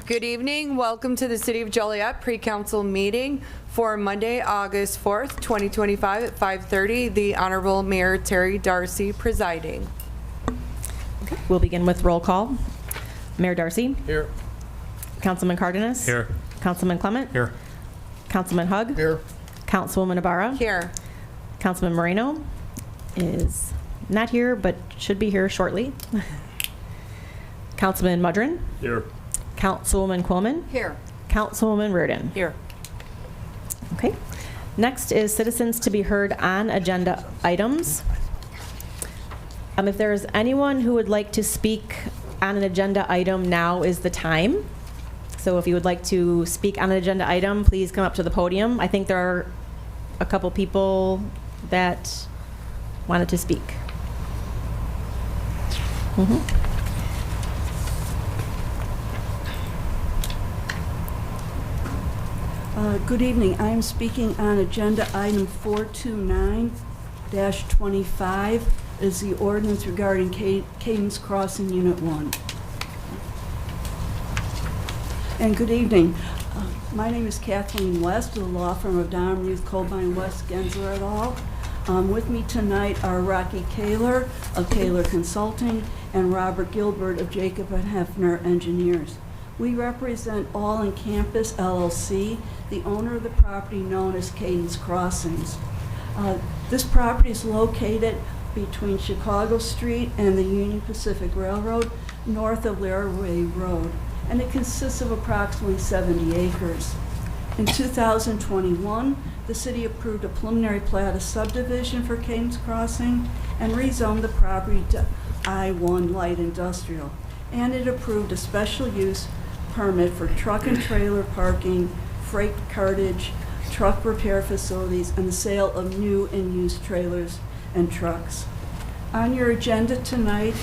Good evening. Welcome to the City of Joliet Pre-Council meeting for Monday, August 4th, 2025 at 5:30. The Honorable Mayor Terry Darcy presiding. Okay. We'll begin with roll call. Mayor Darcy. Here. Councilman Cardenas. Here. Councilman Clement. Here. Councilman Hug. Here. Councilwoman Ibarra. Here. Councilman Moreno is not here, but should be here shortly. Councilman Mudrin. Here. Councilwoman Quillman. Here. Councilwoman Reardon. Here. Okay. Next is citizens to be heard on agenda items. If there is anyone who would like to speak on an agenda item, now is the time. So if you would like to speak on an agenda item, please come up to the podium. I think there are a couple people that wanted to speak. Good evening. I am speaking on agenda item 429-25 is the ordinance regarding Cadence Crossing Unit 1. And good evening. My name is Kathleen West of the law firm of Don Ruth Colbine West Gensler et al. With me tonight are Rocky Kaler of Kaler Consulting and Robert Gilbert of Jacob and Hefner Engineers. We represent All in Campus LLC, the owner of the property known as Cadence Crossings. This property is located between Chicago Street and the Union Pacific Railroad, north of Laraway Road, and it consists of approximately 70 acres. In 2021, the city approved a preliminary plat of subdivision for Cadence Crossing and rezoned the property to I-1 light industrial, and it approved a special use permit for truck and trailer parking, freight cartage, truck repair facilities, and the sale of new and used trailers and trucks. On your agenda tonight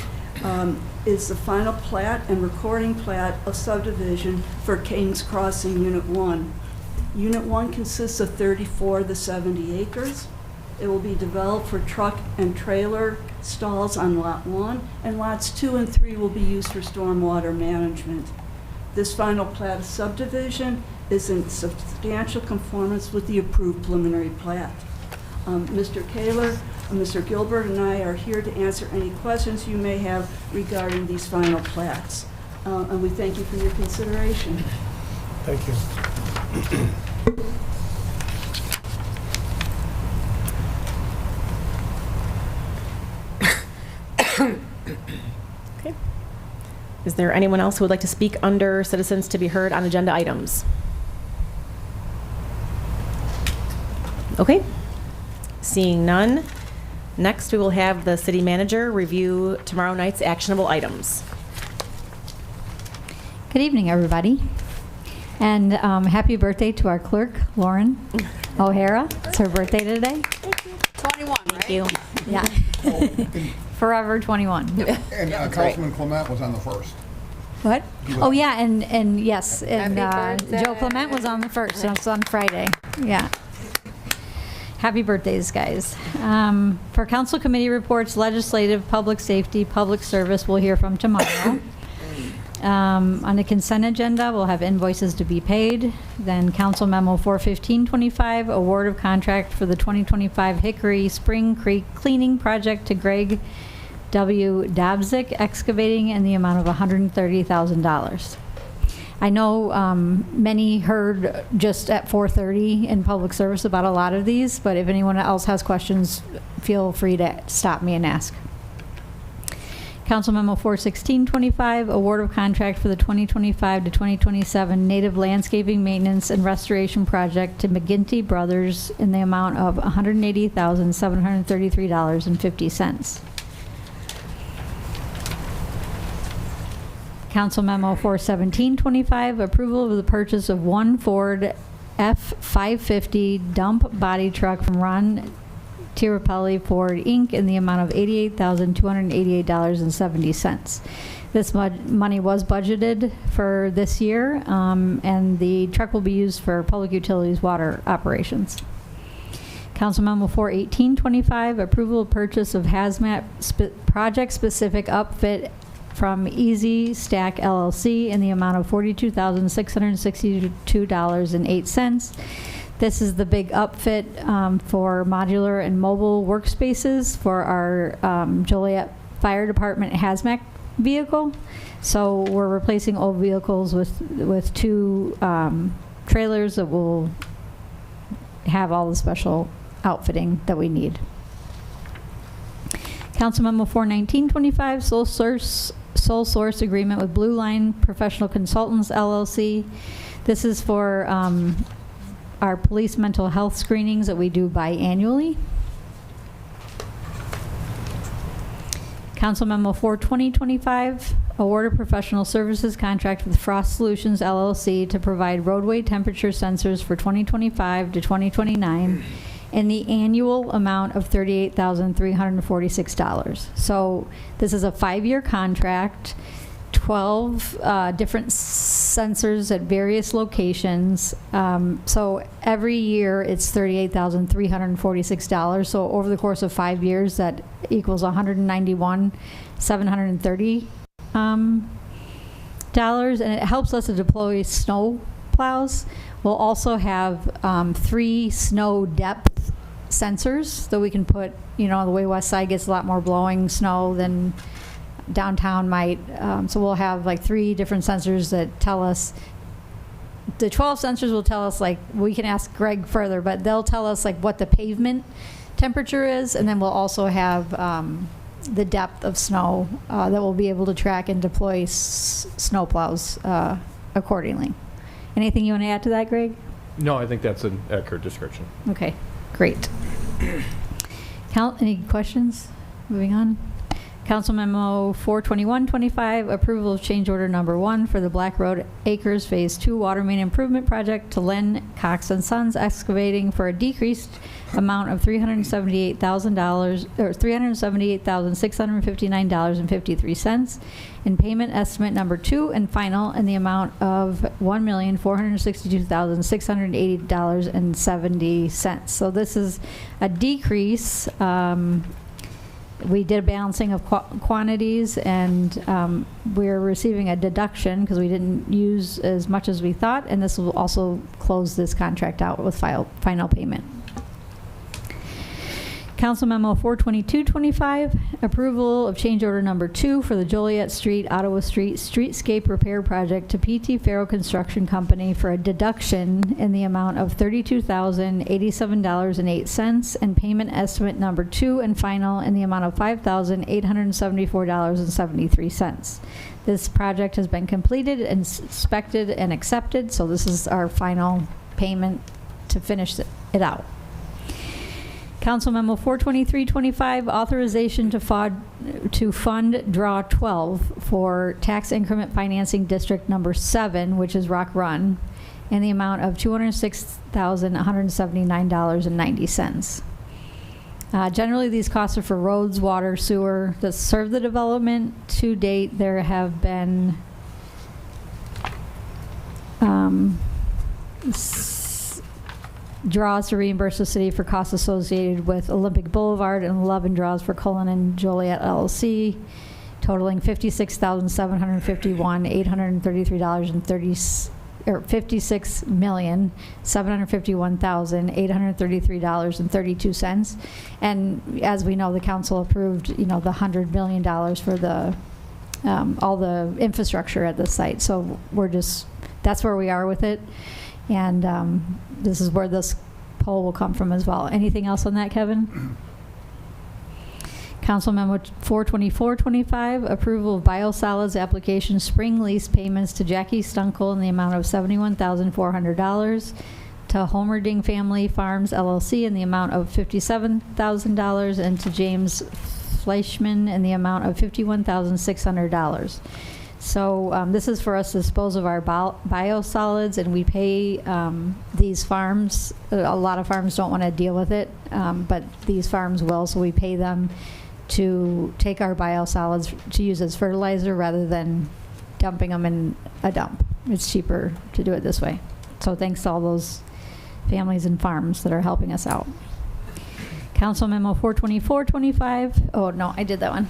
is the final plat and recording plat of subdivision for Cadence Crossing Unit 1. Unit 1 consists of 34 of the 70 acres. It will be developed for truck and trailer stalls on Lot 1, and Lots 2 and 3 will be used for stormwater management. This final plat of subdivision is in substantial conformance with the approved preliminary plat. Mr. Kaler, Mr. Gilbert, and I are here to answer any questions you may have regarding these final plats. And we thank you for your consideration. Thank you. Okay. Is there anyone else who would like to speak under citizens to be heard on agenda items? Okay. Seeing none. Next, we will have the city manager review tomorrow night's actionable items. Good evening, everybody. And happy birthday to our clerk, Lauren O'Hara. It's her birthday today. 21, Thank you. Yeah. Forever 21. And Councilman Clement was on the first. What? Oh, yeah, and yes, and Happy birthday. Joe Clement was on the first, and it's on Friday. Yeah. Happy birthdays, guys. For council committee reports, legislative, public safety, public service, we'll hear from tomorrow. On the consent agenda, we'll have invoices to be paid. Then Council Memo 41525, award of contract for the 2025 Hickory Spring Creek Cleaning Project to Greg W. Dobzik Excavating in the amount of $130,000. I know many heard just at 4:30 in public service about a lot of these, but if anyone else has questions, feel free to stop me and ask. Council Memo 41625, award of contract for the 2025 to 2027 Native Landscaping Maintenance and Restoration Project to McGinty Brothers in the amount of $180,733.50. Council Memo 41725, approval of the purchase of one Ford F-550 dump body truck from Ron Tirapelli Ford Inc. in the amount of $88,288.70. This money was budgeted for this year, and the truck will be used for public utilities water operations. Council Memo 41825, approval of purchase of hazmat project-specific upfit from Easy Stack LLC in the amount of $42,662.08. This is the big upfit for modular and mobile workspaces for our Joliet Fire Department hazmat vehicle. So we're replacing old vehicles with two trailers that will have all the special outfitting that we need. Council Memo 41925, sole source agreement with Blue Line Professional Consultants LLC. This is for our police mental health screenings that we do biannually. Council Memo 42025, award a professional services contract with Frost Solutions LLC to provide roadway temperature sensors for 2025 to 2029 in the annual amount of $38,346. So this is a 5-year contract, 12 different sensors at various locations. So every year it's $38,346. So over the course of 5 years, that equals $191,730. And it helps us to deploy snow plows. We'll also have 3 snow depth sensors that we can put, the way West Side gets a lot more blowing snow than downtown might. So we'll have like 3 different sensors that tell us, the 12 sensors will tell us, like, we can ask Greg further, but they'll tell us like what the pavement temperature is, and then we'll also have the depth of snow that we'll be able to track and deploy snow plows accordingly. Anything you want to add to that, Greg? No, I think that's an accurate description. Okay, great. Any questions? Moving on. Council Memo 42125, approval of change order number 1 for the Black Road Acres Phase 2 Water Main Improvement Project to Len Cox and Sons Excavating for a decreased amount of $378,000 or $378,659.53, and payment estimate number 2 and final in the amount of $1,462,680.70. So this is a decrease. We did a balancing of quantities, and we're receiving a deduction because we didn't use as much as we thought, and this will also close this contract out with final payment. Council Memo 42225, approval of change order number 2 for the Joliet Street, Ottawa Street Streetscape Repair Project to PT Farrow Construction Company for a deduction in the amount of $32,087.08 and payment estimate number 2 and final in the amount of $5,874.73. This project has been completed, inspected, and accepted, so this is our final payment to finish it out. Council Memo 42325, authorization to fund draw 12 for tax increment financing district number 7, which is Rock Run, in the amount of $206,179.90. Generally, these costs are for roads, water, sewer that serve the development. To date, there have been draws to reimburse the city for costs associated with Olympic Boulevard, and 11 draws for Cullen and Joliet LLC, totaling $56,751,833.30, or $56,751,833.32. And as we know, the council approved, the $100 million for the all the infrastructure at the site. So that's where we are with it. And this is where this poll will come from as well. Anything else on that, Kevin? Council Memo 42425, approval of biosolids application spring lease payments to Jackie Stunkel in the amount of $71,400, to Homerding Family Farms LLC in the amount of $57,000, and to James Fleischman in the amount of $51,600. So this is for us to dispose of our biosolids, and we pay these farms. A lot of farms don't want to deal with it, but these farms will, so we pay them to take our biosolids to use as fertilizer rather than dumping them in a dump. It's cheaper to do it this way. So thanks to all those families and farms that are helping us out. Council Memo 42425. Oh, no, I did that one.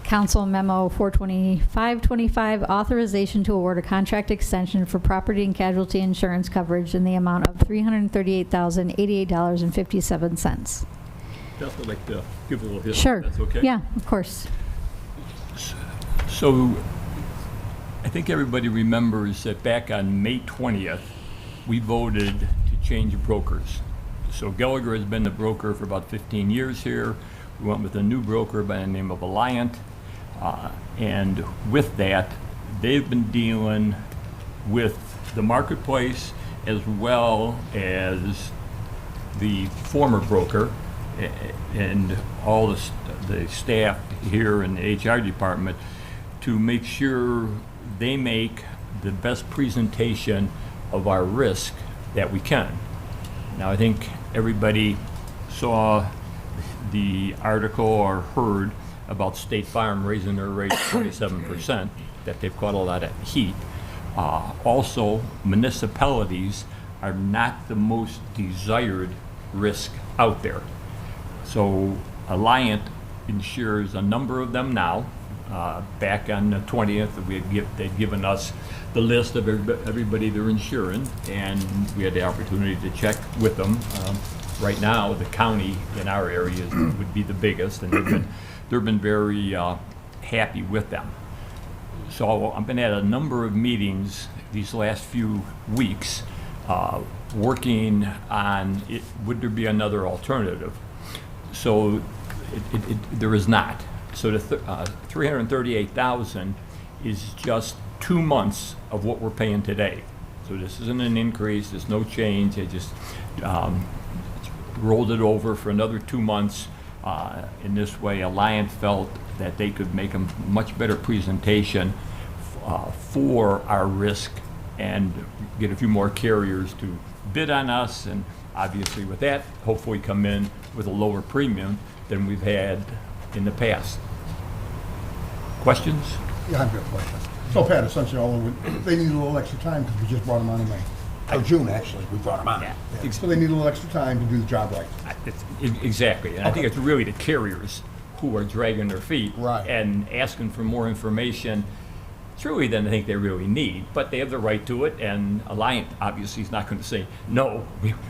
Council Memo 42525, authorization to award a contract extension for property and casualty insurance coverage in the amount of $338,088.57. Just would like to give a little history. Sure. That's okay? Yeah, of course. So I think everybody remembers that back on May 20th, we voted to change brokers. So Gallagher has been the broker for about 15 years here. We went with a new broker by the name of Alliant. And with that, they've been dealing with the marketplace as well as the former broker and all the staff here in the HR department to make sure they make the best presentation of our risk that we can. Now, I think everybody saw the article or heard about State Farm raising their rates 27%, that they've caught a lot of heat. Also, municipalities are not the most desired risk out there. So Alliant insures a number of them now. Back on the 20th, they'd given us the list of everybody they're insuring, and we had the opportunity to check with them. Right now, the county in our area would be the biggest, and they've been very happy with them. So I've been at a number of meetings these last few weeks working on would there be another alternative. So there is not. So the $338,000 is just 2 months of what we're paying today. So this isn't an increase, there's no change, they just rolled it over for another 2 months. In this way, Alliant felt that they could make a much better presentation for our risk and get a few more carriers to bid on us, and obviously with that, hopefully come in with a lower premium than we've had in the past. Questions? Yeah, I've got a question. So Pat, essentially, they need a little extra time because we just brought them on in May. Or June, actually, we brought them on. Yeah. So they need a little extra time to do the job right. Exactly, and I think it's really the carriers who are dragging their feet Right. and asking for more information. It's really than I think they really need, but they have the right to it, and Alliant obviously is not going to say, no,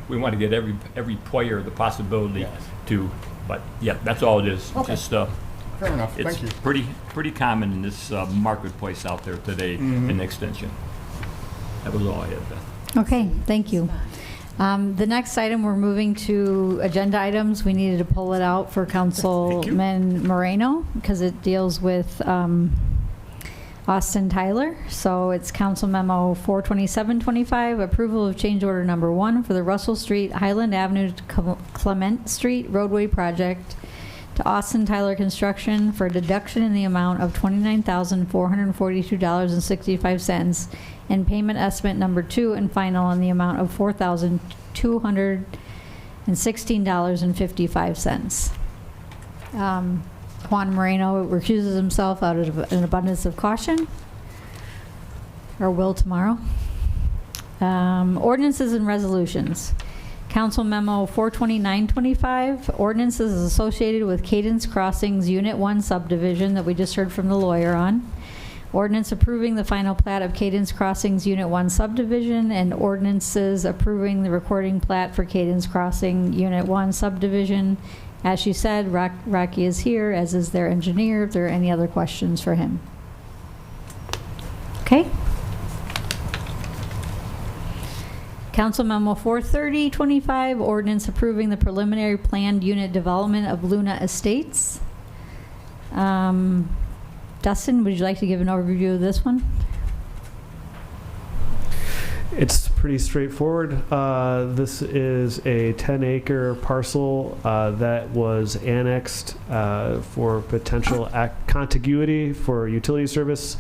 we want to get every player the possibility Yes. to, but yeah, that's all it is. Okay. Just, Fair enough, it's thank you. pretty common in this marketplace out there today in extension. That was all I had, Beth. Okay, thank you. The next item, we're moving to agenda items. We needed to pull it out for Councilman Moreno because it deals with Austin Tyler. So it's Council Memo 42725, approval of change order number 1 for the Russell Street, Highland Avenue to Clement Street roadway project to Austin Tyler Construction for a deduction in the amount of $29,442.65 and payment estimate number 2 and final in the amount of $4,216.55. Juan Moreno recuses himself out of an abundance of caution, or will tomorrow. Ordinances and resolutions. Council Memo 42925, ordinances associated with Cadence Crossings Unit 1 subdivision that we just heard from the lawyer on. Ordinance approving the final plat of Cadence Crossings Unit 1 subdivision, and ordinances approving the recording plat for Cadence Crossing Unit 1 subdivision. As she said, Rocky is here, as is their engineer. If there are any other questions for him. Okay. Council Memo 43025, ordinance approving the preliminary planned unit development of Luna Estates. Dustin, would you like to give an overview of this one? It's pretty straightforward. This is a 10-acre parcel that was annexed for potential contiguity for utility service.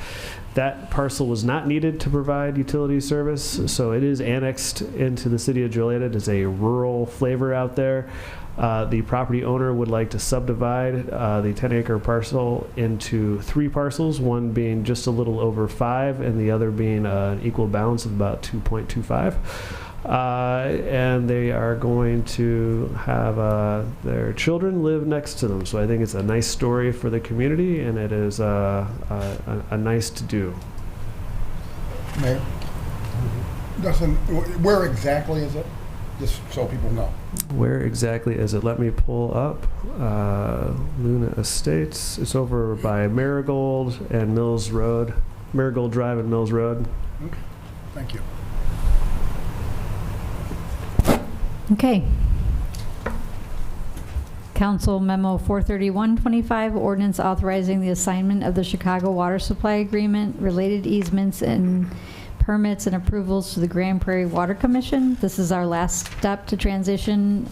That parcel was not needed to provide utility service, so it is annexed into the city of Joliet. It is a rural flavor out there. The property owner would like to subdivide the 10-acre parcel into 3 parcels, one being just a little over 5 and the other being an equal balance of about 2.25. And they are going to have their children live next to them. So I think it's a nice story for the community, and it is a nice to do. Mayor? Dustin, where exactly is it? Just so people know. Where exactly is it? Let me pull up Luna Estates. It's over by Marigold and Mills Road. Marigold Drive and Mills Road. Okay, thank you. Okay. Council Memo 43125, ordinance authorizing the assignment of the Chicago Water Supply Agreement, related easements and permits and approvals to the Grand Prairie Water Commission. This is our last step to transition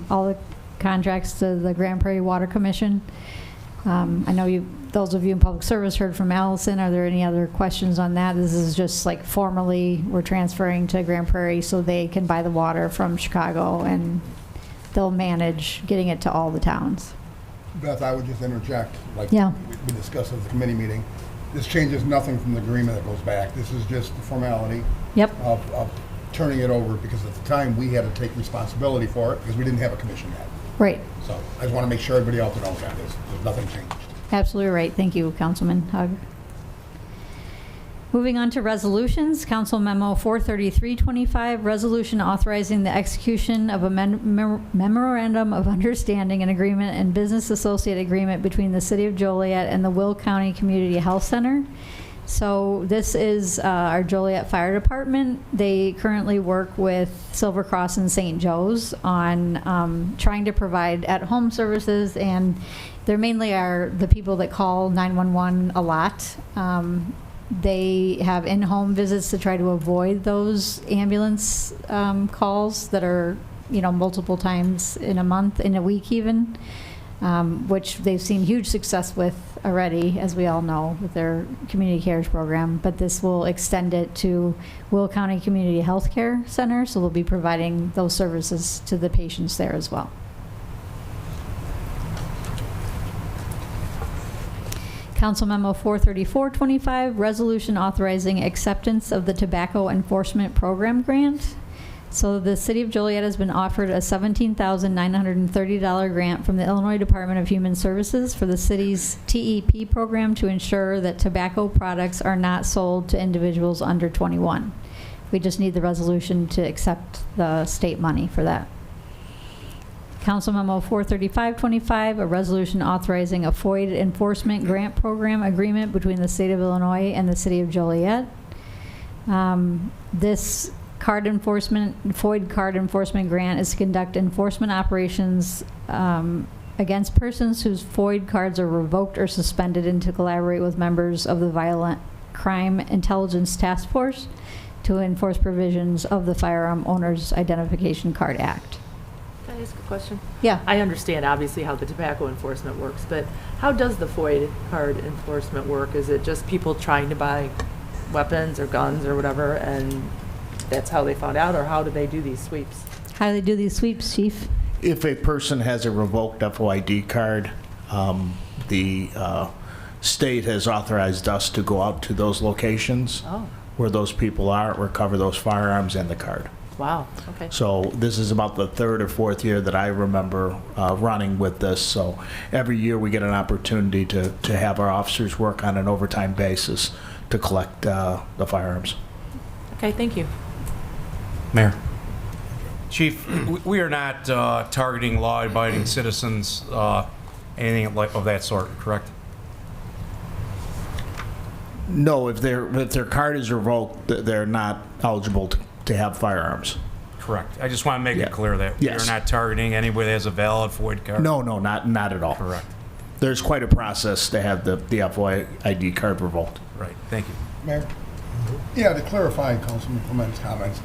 all the contracts to the Grand Prairie Water Commission. I know those of you in public service heard from Allison. Are there any other questions on that? This is just like formally we're transferring to Grand Prairie so they can buy the water from Chicago and they'll manage getting it to all the towns. Beth, I would just interject, like Yeah. we discussed at the committee meeting. This changes nothing from the agreement that goes back. This is just the formality Yep. of turning it over, because at the time we had to take responsibility for it because we didn't have a commission yet. Right. So I just want to make sure everybody else knows that. There's nothing changed. Absolutely right. Thank you, Councilman Hug. Moving on to resolutions, Council Memo 43325, resolution authorizing the execution of a memorandum of understanding and agreement and business associate agreement between the City of Joliet and the Will County Community Health Center. So this is our Joliet Fire Department. They currently work with Silver Cross and St. Joe's on trying to provide at-home services, and they're mainly are the people that call 911 a lot. They have in-home visits to try to avoid those ambulance calls that are, multiple times in a month, in a week even, which they've seen huge success with already, as we all know, with their community cares program. But this will extend it to Will County Community Health Care Center, so they'll be providing those services to the patients there as well. Council Memo 43425, resolution authorizing acceptance of the Tobacco Enforcement Program grant. So the City of Joliet has been offered a $17,930 grant from the Illinois Department of Human Services for the city's TEP program to ensure that tobacco products are not sold to individuals under 21. We just need the resolution to accept the state money for that. Council Memo 43525, a resolution authorizing a FOID enforcement grant program agreement between the State of Illinois and the City of Joliet. This FOID card enforcement grant is to conduct enforcement operations against persons whose FOID cards are revoked or suspended, and to collaborate with members of the Violent Crime Intelligence Task Force to enforce provisions of the Firearm Owners Identification Card Act. Can I ask a question? Yeah. I understand obviously how the tobacco enforcement works, but how does the FOID card enforcement work? Is it just people trying to buy weapons or guns or whatever, and that's how they found out, or how do they do these sweeps? How do they do these sweeps, Chief? If a person has a revoked FOID card, the state has authorized us to go out to those locations where those people are, recover those firearms and the card. Wow, okay. So this is about the third or fourth year that I remember running with this. So every year we get an opportunity to have our officers work on an overtime basis to collect the firearms. Okay, thank you. Mayor. Chief, we are not targeting law-abiding citizens, anything of that sort, correct? No, if their card is revoked, they're not eligible to have firearms. Correct. I just want to make it clear that Yes. we're not targeting anybody that has a valid FOID card. No, not at all. Correct. There's quite a process to have the FOID card revoked. Right. Thank you. Mayor? Yeah, to clarify Councilman Clement's comments,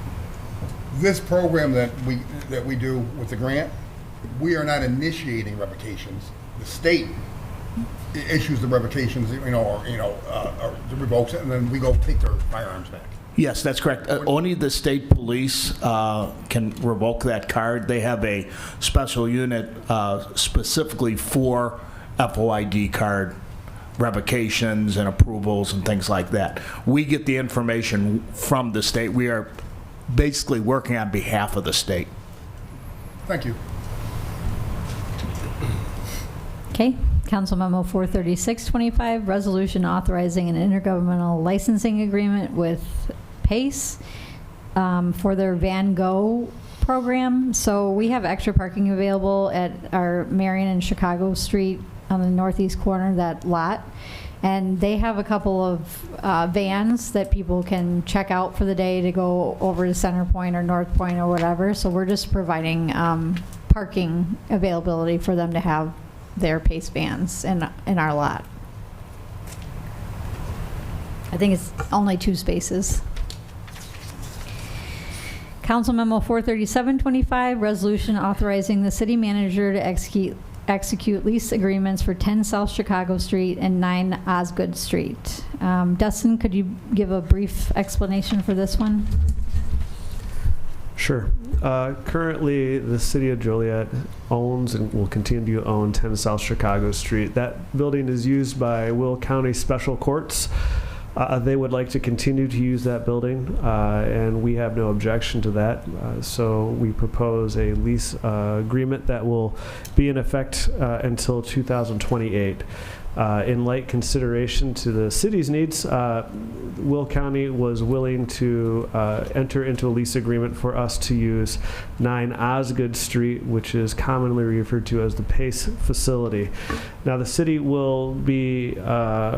this program that we do with the grant, we are not initiating revocations. The state issues the revocations, or the revokes it, and then we go take their firearms back. Yes, that's correct. Only the state police can revoke that card. They have a special unit specifically for FOID card revocations and approvals and things like that. We get the information from the state. We are basically working on behalf of the state. Thank you. Okay, Council Memo 43625, resolution authorizing an intergovernmental licensing agreement with PACE for their Van Gogh program. So we have extra parking available at our Marion and Chicago Street on the northeast corner of that lot. And they have a couple of vans that people can check out for the day to go over to Center Point or North Point or whatever. So we're just providing parking availability for them to have their PACE vans in our lot. I think it's only 2 spaces. Council Memo 43725, resolution authorizing the city manager to execute lease agreements for 10 South Chicago Street and 9 Osgood Street. Dustin, could you give a brief explanation for this one? Sure. Currently, the city of Joliet owns and will continue to own 10 South Chicago Street. That building is used by Will County Special Courts. They would like to continue to use that building, and we have no objection to that. So we propose a lease agreement that will be in effect until 2028. In light consideration to the city's needs, Will County was willing to enter into a lease agreement for us to use 9 Osgood Street, which is commonly referred to as the PACE facility. Now, the city will be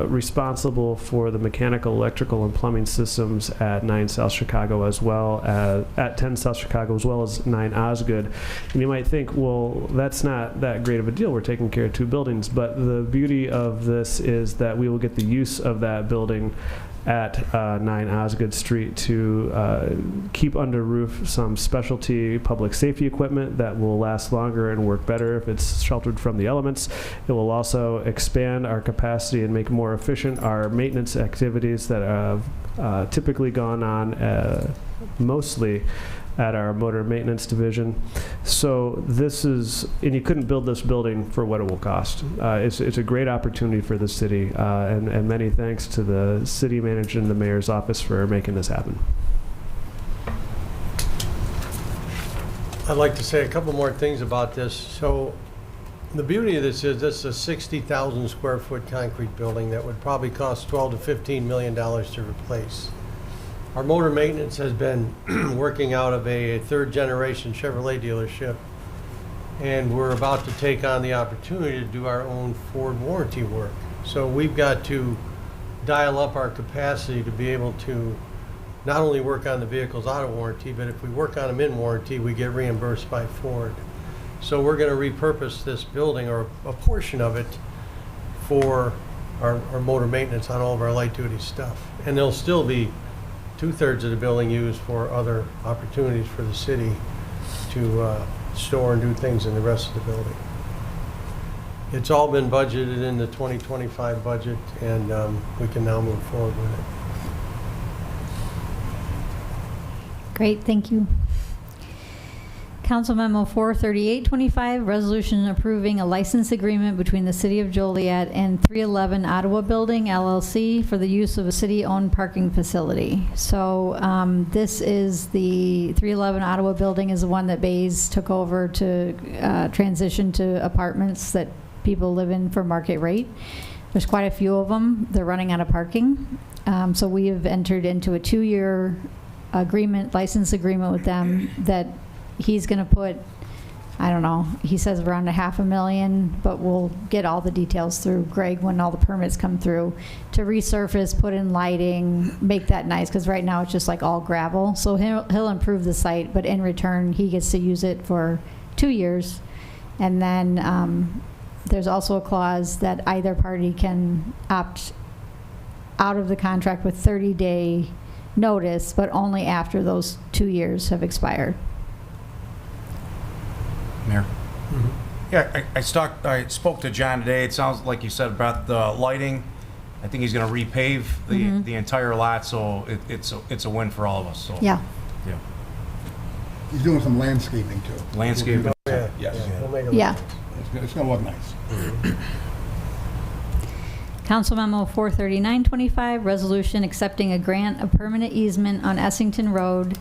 responsible for the mechanical, electrical, and plumbing systems at 9 South Chicago as well as at 10 South Chicago as well as 9 Osgood. And you might think, well, that's not that great of a deal. We're taking care of 2 buildings, but the beauty of this is that we will get the use of that building at 9 Osgood Street to keep under roof some specialty public safety equipment that will last longer and work better if it's sheltered from the elements. It will also expand our capacity and make more efficient our maintenance activities that have typically gone on mostly at our motor maintenance division. So this is, and you couldn't build this building for what it will cost. It's a great opportunity for the city, and many thanks to the city manager and the mayor's office for making this happen. I'd like to say a couple more things about this. So the beauty of this is a 60,000 square foot concrete building that would probably cost $12 to $15 million to replace. Our motor maintenance has been working out of a 3rd generation Chevrolet dealership, and we're about to take on the opportunity to do our own Ford warranty work. So we've got to dial up our capacity to be able to not only work on the vehicles out of warranty, but if we work on them in warranty, we get reimbursed by Ford. So we're going to repurpose this building, or a portion of it, for our motor maintenance on all of our light duty stuff. And there'll still be 2/3 of the building used for other opportunities for the city to store and do things in the rest of the building. It's all been budgeted in the 2025 budget, and we can now move forward with it. Great, thank you. Council Memo 43825, resolution approving a license agreement between the City of Joliet and 311 Ottawa Building LLC for the use of a city-owned parking facility. So this is the 311 Ottawa Building is the one that Bays took over to transition to apartments that people live in for market rate. There's quite a few of them. They're running out of parking. So we have entered into a 2-year agreement, license agreement with them that he's going to put, I don't know, he says around $500,000, but we'll get all the details through Greg when all the permits come through, to resurface, put in lighting, make that nice, because right now it's just like all gravel. So he'll improve the site, but in return he gets to use it for 2 years. And then there's also a clause that either party can opt out of the contract with 30-day notice, but only after those 2 years have expired. Mayor? Yeah, I spoke to John today. It sounds like you said about the lighting. I think he's going to repave the entire lot, so it's a win for all of us. So. Yeah. Yeah. He's doing some landscaping too. Landscaping. Yeah. Yes. We'll make it Yeah. look It's going to look nice. Council Memo 43925, resolution accepting a grant of permanent easement on Essington Road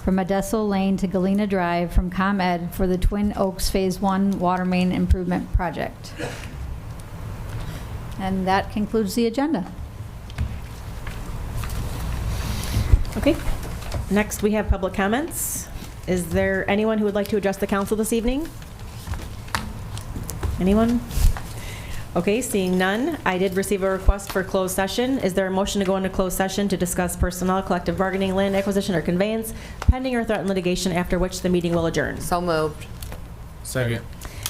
from Modesto Lane to Galena Drive from ComEd for the Twin Oaks Phase 1 Water Main Improvement Project. And that concludes the agenda. Okay. Next, we have public comments. Is there anyone who would like to address the council this evening? Anyone? Okay, seeing none. I did receive a request for closed session. Is there a motion to go into closed session to discuss personnel, collective bargaining, land acquisition, or conveyance, pending or threatened litigation, after which the meeting will adjourn? So moved. Second.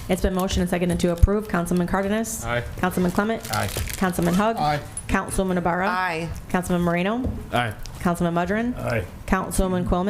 It's been motioned and seconded to approve. Councilman Cardenas? Aye. Councilman Clement? Aye. Councilman Hug? Aye. Councilwoman Ibarra? Aye. Councilman Moreno? Aye. Councilman Mudrin? Aye. Councilwoman Quillman?